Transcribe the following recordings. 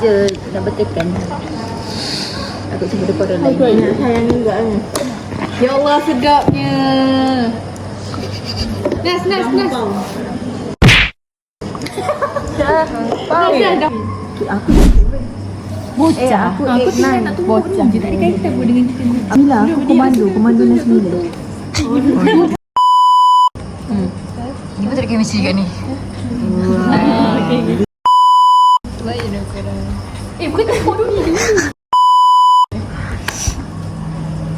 je nak betulkan. Aku cuba depan orang lain. Nak sayang juga ni. Ya Allah, sedapnya. Nas. Dah. Aku bocah. Aku tinggal nak tunggu bocah. Tak ada kaitan pun dengan kita ni. Mila, aku komando Nasmila. Ni pun tak ada chemistry kat ni. Baik dah korang. Bukan tepuk dulu ni.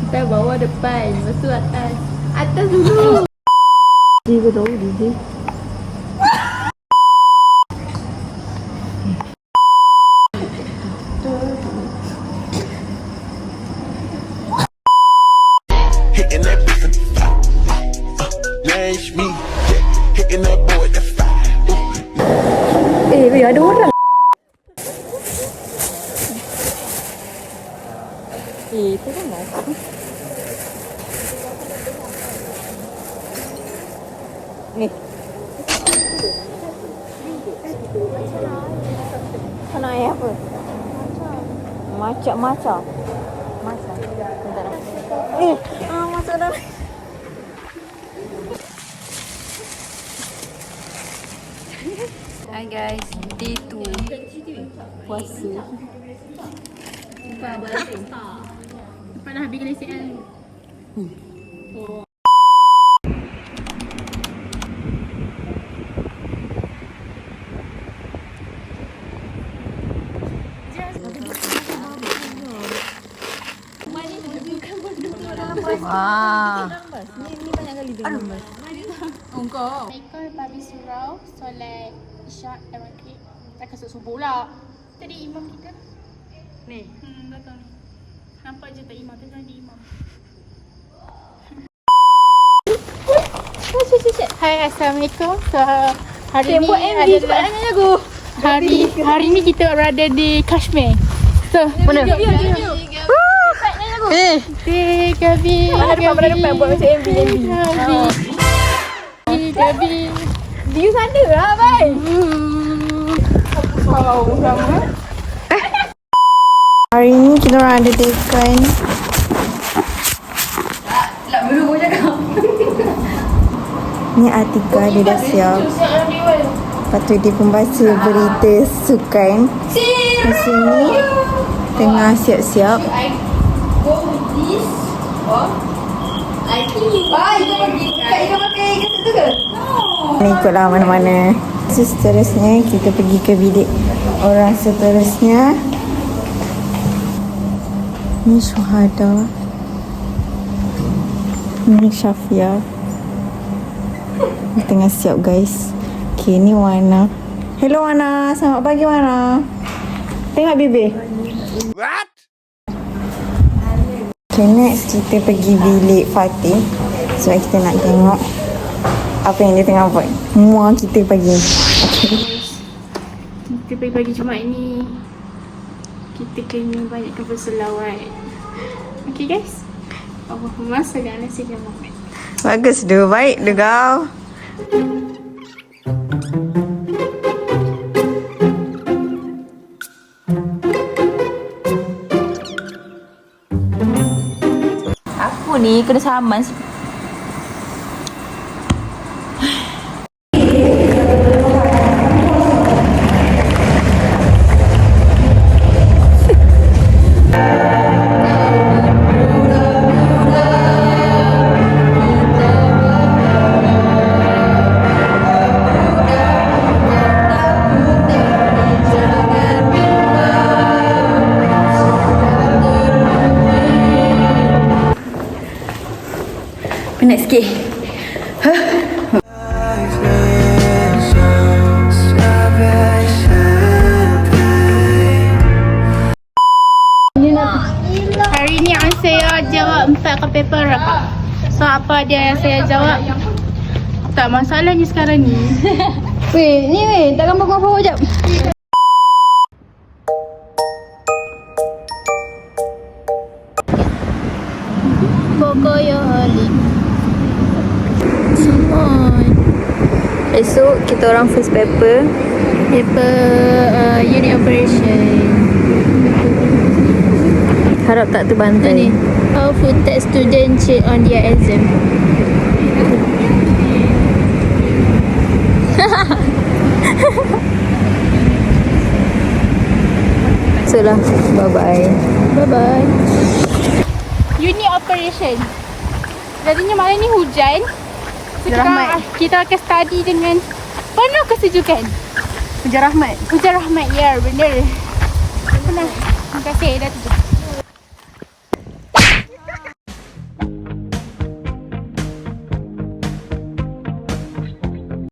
Kita bawah depan, lepas tu atas. Atas dulu. Dia ke tahu dia. Hitting that beef and lash me, hitting that boy the fire. Ada orang. Itu kan aku. Ni. Sana air apa? Macam. Bentar. Masuk dah. Hi guys, day 2 puasa. Lepas dah habis kelesian. Wah. Ni banyak kali dia gambar. Engkau. Mereka habis surau, solat isyak dan maghrib. Tak kasut subuh pula. Tadi imam kita. Ni. Betul ni. Nampak je tak imam, tapi ada imam. Hai, Assalamualaikum. So, hari ni adalah hari ni kita berada di Kashmir. So, Mana? Gabi. Mana depan buat macam MV. Gabi. View sana lah, bye. Hari ni kita orang ada dekan. Ni Atika, dia dah siap. Lepas tu dia pembaca berita sukan. Di sini tengah siap-siap. Ni ikutlah mana-mana. Seterusnya kita pergi ke bilik orang seterusnya. Ni Syuhada. Ni Syafia. Dia tengah siap guys. Okay, ni Wana. Hello Wana, selamat pagi Wana. Tengok bibir. What? Okay, next kita pergi bilik Fatih. Sebab kita nak tengok apa yang dia tengah buat. Semua kita pagi. Okay. Kita pagi-pagi Jumaat ni kita kena banyakkan berselawat. Okay guys. Allahumma salli ala sayyidina Muhammad. Bagus tu, baik tu kau. Aku ni kena saman. Penat sikit. Hari ni saya jawab 4 paper apa? So apa dia yang saya jawab? Tak masalahnya sekarang ni. Weh, tak gambar kau jap. Pokoyo Holy. Esok kita orang first paper Paper unit operation. Harap tak terbantai. Ni. How food tech student cheat on their exam. So lah. Bye-bye. Bye-bye. Unit operation. Jadinya malam ni hujan. So kita akan study dengan penuh kesejukan. Hujan rahmat. Hujan rahmat, ya benar. Terima kasih dah tutup.